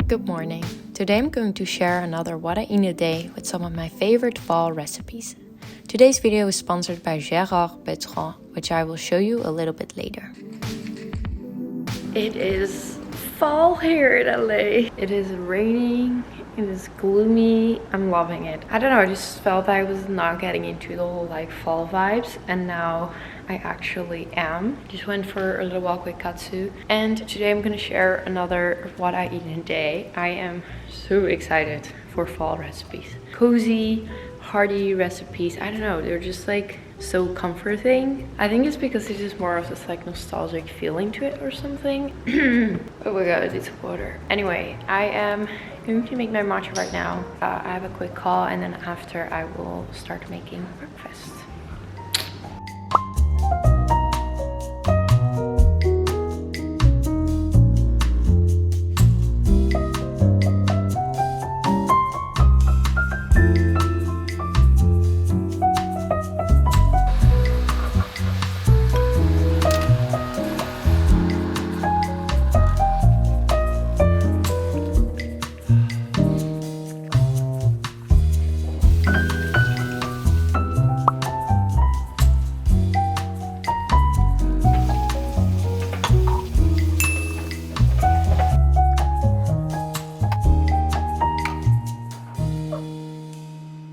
Good morning. Today I'm going to share another what I eat in a day with some of my favorite fall recipes. Today's video is sponsored by Gérard Bertrand, which I will show you a little bit later. It is fall here in LA. It is raining, it is gloomy. I'm loving it. I don't know, I just felt I was not getting into the whole like fall vibes, and now I actually am. Just went for a little walk with Katsu, and today I'm gonna share another what I eat in a day. I am so excited for fall recipes. Cozy, hearty recipes. I don't know, they're just like so comforting. I think it's because there's just more of this like nostalgic feeling to it or something. Oh my god, it's water. Anyway, I am going to make my matcha right now. I have a quick call, and then after I will start making breakfast.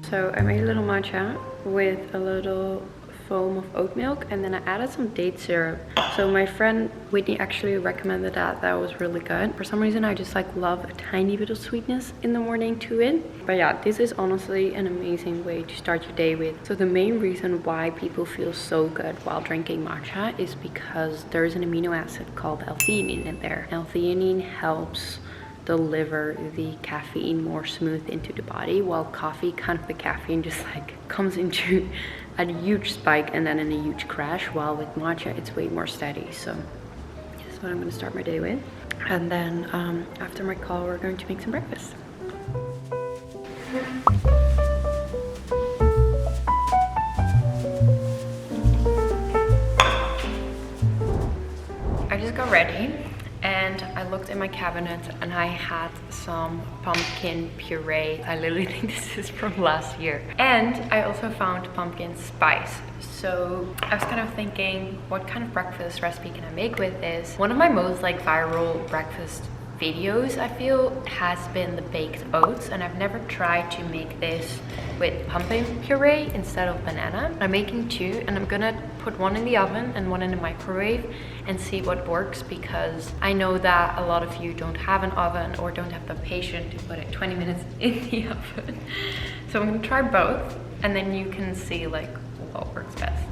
So I made a little matcha with a little foam of oat milk, and then I added some date syrup. So my friend Whitney actually recommended that. That was really good. For some reason I just like love a tiny bit of sweetness in the morning to it. But yeah, this is honestly an amazing way to start your day with. So the main reason why people feel so good while drinking matcha is because there's an amino acid called L-theanine in there. L-theanine helps deliver the caffeine more smooth into the body, while coffee, kind of the caffeine just like comes into a huge spike and then in a huge crash, while with matcha it's way more steady. So that's what I'm going to start my day with, and then after my call we're going to make some breakfast. I just got ready and I looked in my cabinet and I had some pumpkin puree. I literally think this is from last year. And I also found pumpkin spice. So I was kind of thinking, what kind of breakfast recipe can I make with this? One of my most like viral breakfast videos, I feel, has been the baked oats, and I've never tried to make this with pumpkin puree instead of banana. I'm making two, and I'm gonna put one in the oven and one in the microwave and see what works, because I know that a lot of you don't have an oven or don't have the patience to put it 20 minutes in the oven. So I'm gonna try both, and then you can see like what works best.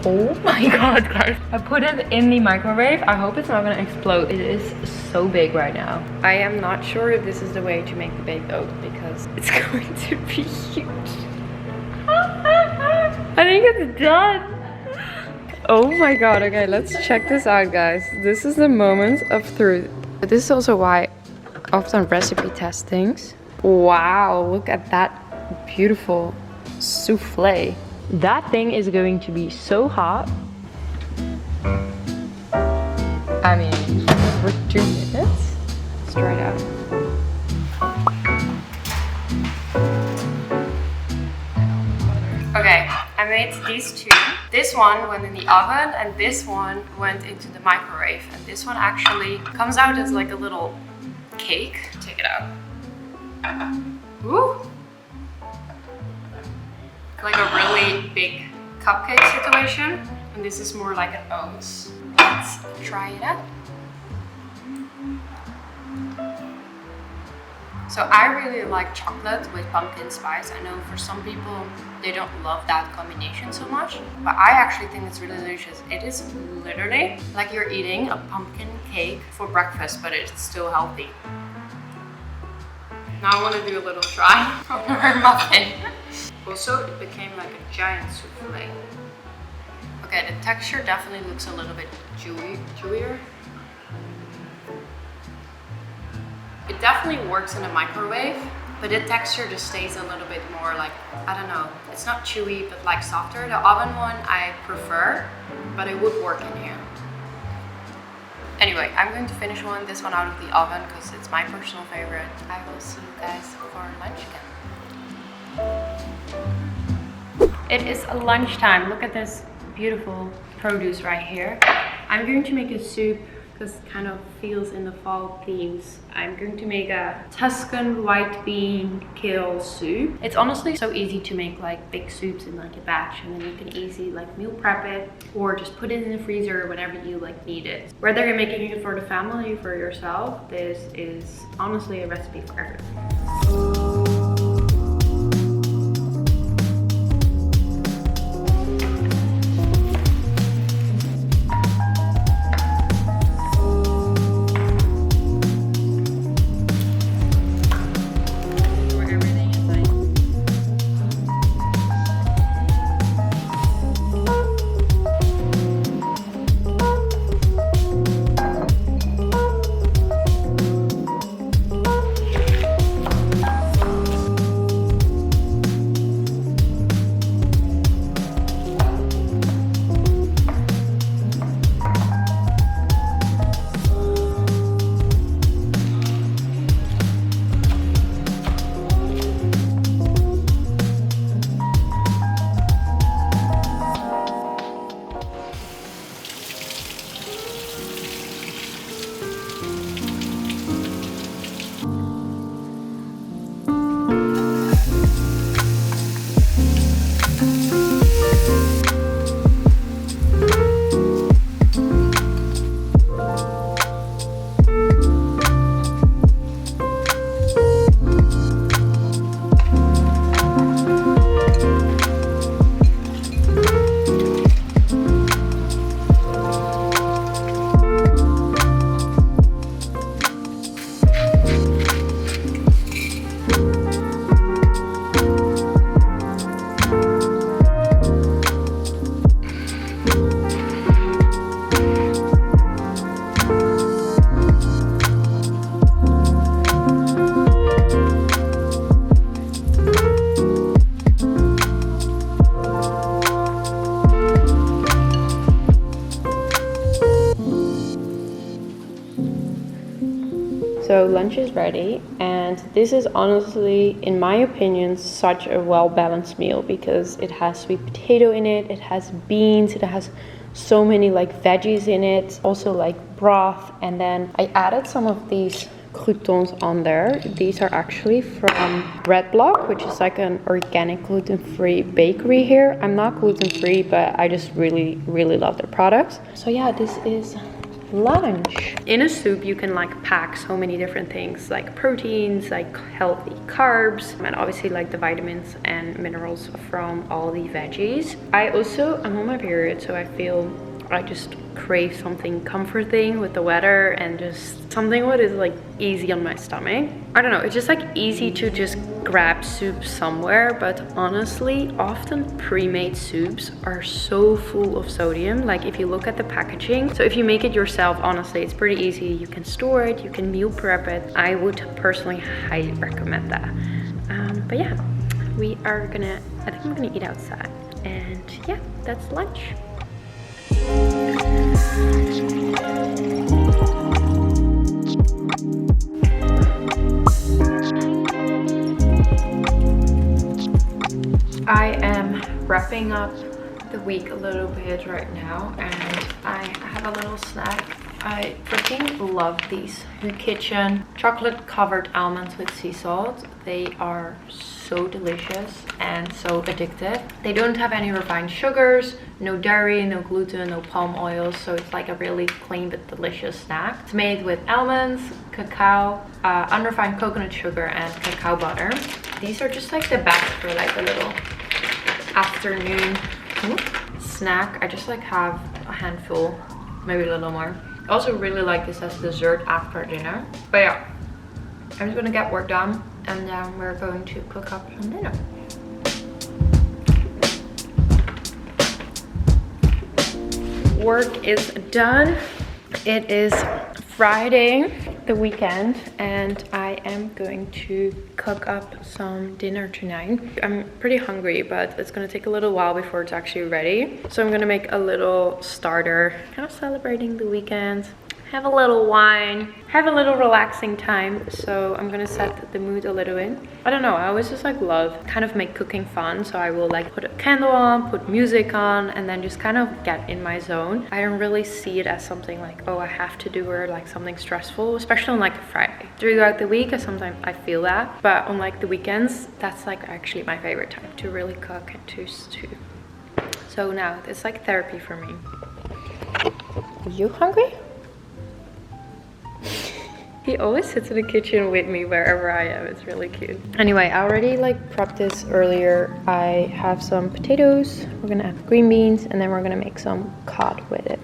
Oh my god, guys. I put it in the microwave. I hope it's not gonna explode. It is so big right now. I am not sure if this is the way to make the baked oats, because it's going to be huge. I think it's done. Oh my god, okay, let's check this out, guys. This is the moment of truth. This is also why I often recipe test things. Wow, look at that beautiful souffle. That thing is going to be so hot. I mean, for 2 minutes. Let's try it out. Okay, I made these two. This one went in the oven and this one went into the microwave. And this one actually comes out as like a little cake. Take it out. Ooh. like a really big cupcake situation, and this is more like an oats. Let's try it out. So I really like chocolate with pumpkin spice. I know for some people they don't love that combination so much, but I actually think it's really delicious. It is literally like you're eating a pumpkin cake for breakfast, but it's still healthy. Now I want to do a little try on her muffin. Also, it became like a giant souffle. Okay, the texture definitely looks a little bit chewier. It definitely works in a microwave, but the texture just stays a little bit more like, I don't know, it's not chewy, but like softer. The oven one I prefer, but it would work in here. Anyway, I'm going to finish this one out of the oven because it's my personal favorite. I will see you guys for lunch again. It is lunchtime. Look at this beautiful produce right here. I'm going to make a soup because it kind of feels in the fall themes. I'm going to make a Tuscan white bean kale soup. It's honestly so easy to make like big soups in like a batch, and then you can easily like meal prep it or just put it in the freezer whenever you like need it. Whether you're making it for the family or for yourself, this is honestly a recipe for everyone. So lunch is ready, and this is honestly, in my opinion, such a well-balanced meal because it has sweet potato in it, it has beans, it has so many like veggies in it, also like broth, and then I added some of these croutons on there. These are actually from Bread Block, which is like an organic gluten-free bakery here. I'm not gluten-free, but I just really love their products. So yeah, this is lunch. In a soup you can like pack so many different things, like proteins, like healthy carbs, and obviously like the vitamins and minerals from all the veggies. I'm on my period, so I feel I just crave something comforting with the weather and just something what is like easy on my stomach. I don't know, it's just like easy to just grab soup somewhere, but honestly often pre-made soups are so full of sodium. Like if you look at the packaging, so if you make it yourself, honestly it's pretty easy. You can store it, you can meal prep it. I would personally highly recommend that. But yeah, I think I'm gonna eat outside, and yeah, that's lunch. I am wrapping up the week a little bit right now, and I have a little snack. I freaking love these Hiii Kitchen chocolate covered almonds with sea salt. They are so delicious and so addictive. They don't have any refined sugars, no dairy, no gluten, no palm oil, so it's like a really clean but delicious snack. It's made with almonds, cacao, unrefined coconut sugar, and cacao butter. These are just like the best for like a little afternoon snack. I just like have a handful, maybe a little more. I also really like this as dessert after dinner. But yeah, I'm just gonna get work done and then we're going to cook up some dinner. Work is done. It is Friday, the weekend, and I am going to cook up some dinner tonight. I'm pretty hungry, but it's gonna take a little while before it's actually ready. So I'm gonna make a little starter, kind of celebrating the weekend. Have a little wine, have a little relaxing time. So I'm gonna set the mood a little in. I don't know, I always just like love kind of make cooking fun. So I will like put a candle on, put music on, and then just kind of get in my zone. I don't really see it as something like, oh, I have to do or like something stressful, especially on like a Friday. Throughout the week, sometimes I feel that, but on like the weekends, that's like actually my favorite time to really cook and to stew. So now it's like therapy for me. Are you hungry? He always sits in the kitchen with me wherever I am. It's really cute. Anyway, I already like prepped this earlier. I have some potatoes. We're gonna have green beans and then we're gonna make some cod with it.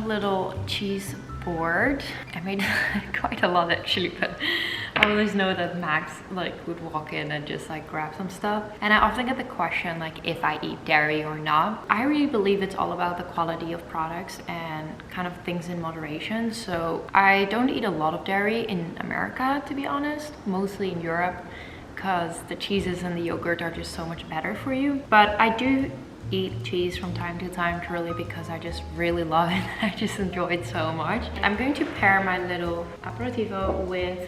Little cheese board. I made quite a lot actually, but I always know that Max like would walk in and just like grab some stuff, and I often get the question like if I eat dairy or not. I really believe it's all about the quality of products and kind of things in moderation. So I don't eat a lot of dairy in America, to be honest, mostly in Europe, because the cheeses and the yogurt are just so much better for you. But I do eat cheese from time to time purely because I just really love it. I just enjoy it so much. I'm going to pair my little aperitivo with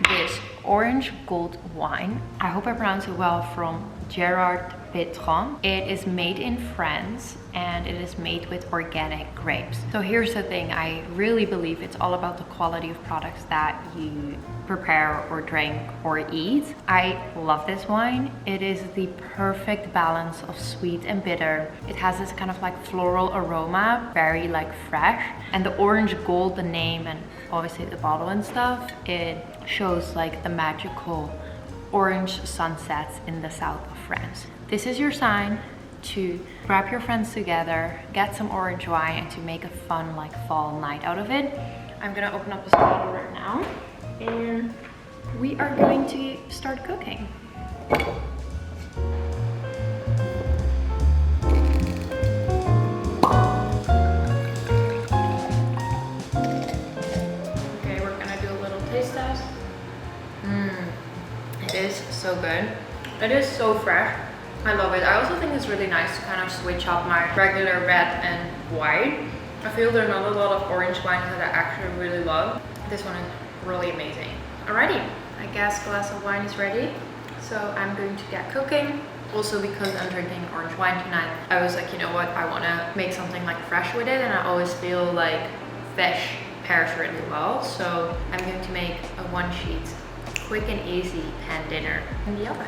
this orange gold wine. I hope I pronounce it well, from Gerard Bertrand. It is made in France and it is made with organic grapes. So here's the thing, I really believe it's all about the quality of products that you prepare or drink or eat. I love this wine. It is the perfect balance of sweet and bitter. It has this kind of like floral aroma, very like fresh. And the orange gold, the name and obviously the bottle and stuff, it shows like the magical orange sunsets in the south of France. This is your sign to grab your friends together, get some orange wine, and to make a fun like fall night out of it. I'm gonna open up this bottle right now and we are going to start cooking. Okay, we're gonna do a little taste test. It is so good. It is so fresh. I love it. I also think it's really nice to kind of switch up my regular red and white. I feel there are not a lot of orange wines that I actually really love. This one is really amazing. Alrighty, I guess glass of wine is ready. So I'm going to get cooking. Also because I'm drinking orange wine tonight, I was like, you know what, I want to make something like fresh with it, and I always feel like fish pairs really well. So I'm going to make a one sheet, quick and easy pan dinner in the oven.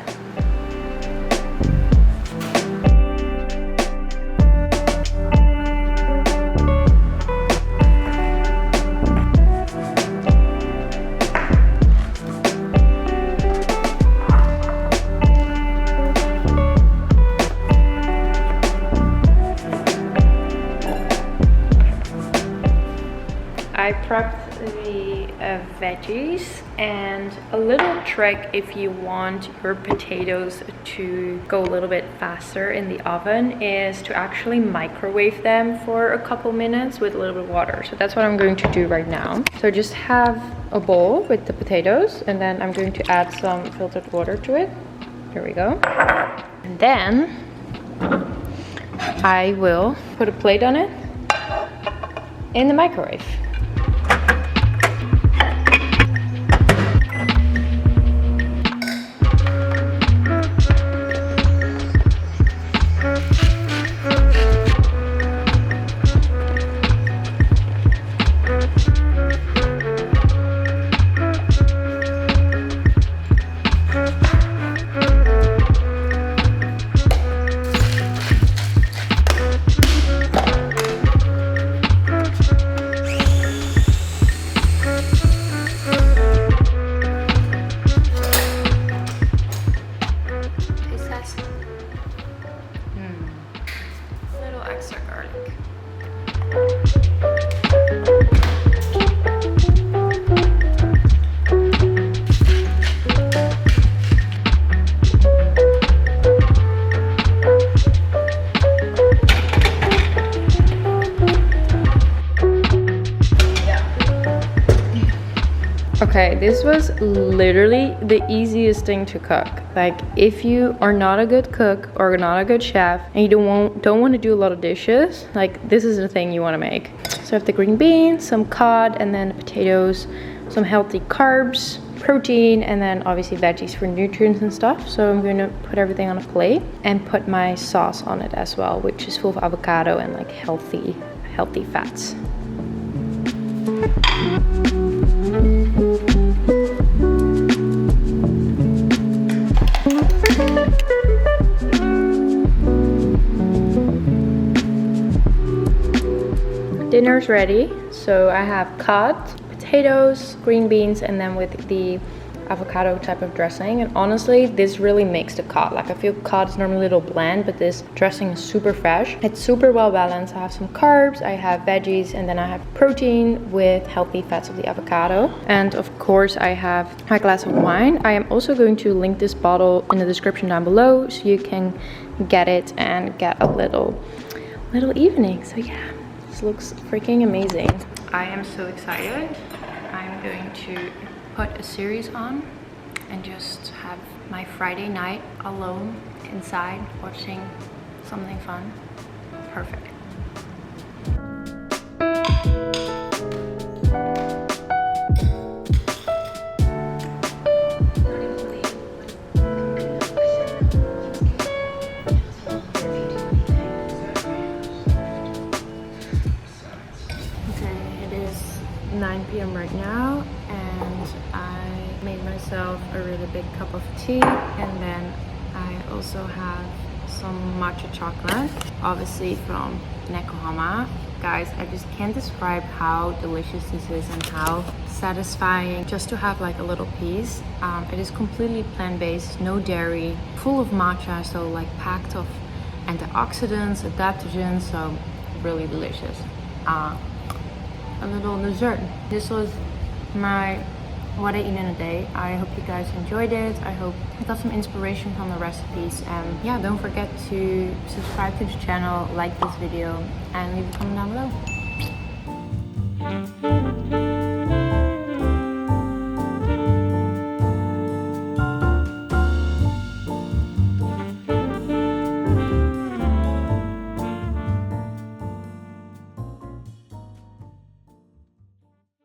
I prepped the veggies. And a little trick if you want your potatoes to go a little bit faster in the oven is to actually microwave them for a couple minutes with a little bit of water. So that's what I'm going to do right now. So just have a bowl with the potatoes, and then I'm going to add some filtered water to it. Here we go. And then I will put a plate on it in the microwave. Extra garlic. Okay, this was literally the easiest thing to cook. Like, if you are not a good cook or not a good chef and you don't want to do a lot of dishes, like, this is the thing you want to make. So I have the green beans, some cod, and then potatoes, some healthy carbs, protein, and then obviously veggies for nutrients and stuff. So I'm going to put everything on a plate and put my sauce on it as well, which is full of avocado and like healthy fats. Dinner's ready. So I have cod, potatoes, green beans, and then with the avocado type of dressing. And honestly, this really makes the cod. Like, I feel cod is normally a little bland, but this dressing is super fresh. It's super well balanced. I have some carbs, I have veggies, and then I have protein with healthy fats of the avocado. And of course, I have my glass of wine. I am also going to link this bottle in the description down below so you can get it and get a little evening. So yeah, this looks freaking amazing. I am so excited. I'm going to put a series on and just have my Friday night alone inside watching something fun. Perfect. Okay, it is 9 p.m. right now, and I made myself a really big cup of tea, and then I also have some matcha chocolate, obviously from Nekohama. Guys, I just can't describe how delicious this is and how satisfying just to have like a little piece. It is completely plant-based, no dairy, full of matcha, so like packed of antioxidants, adaptogens, so really delicious. A little dessert. This was my what I eat in a day. I hope you guys enjoyed it. I hope you got some inspiration from the recipes, and yeah, don't forget to subscribe to the channel, like this video, and leave a comment down below.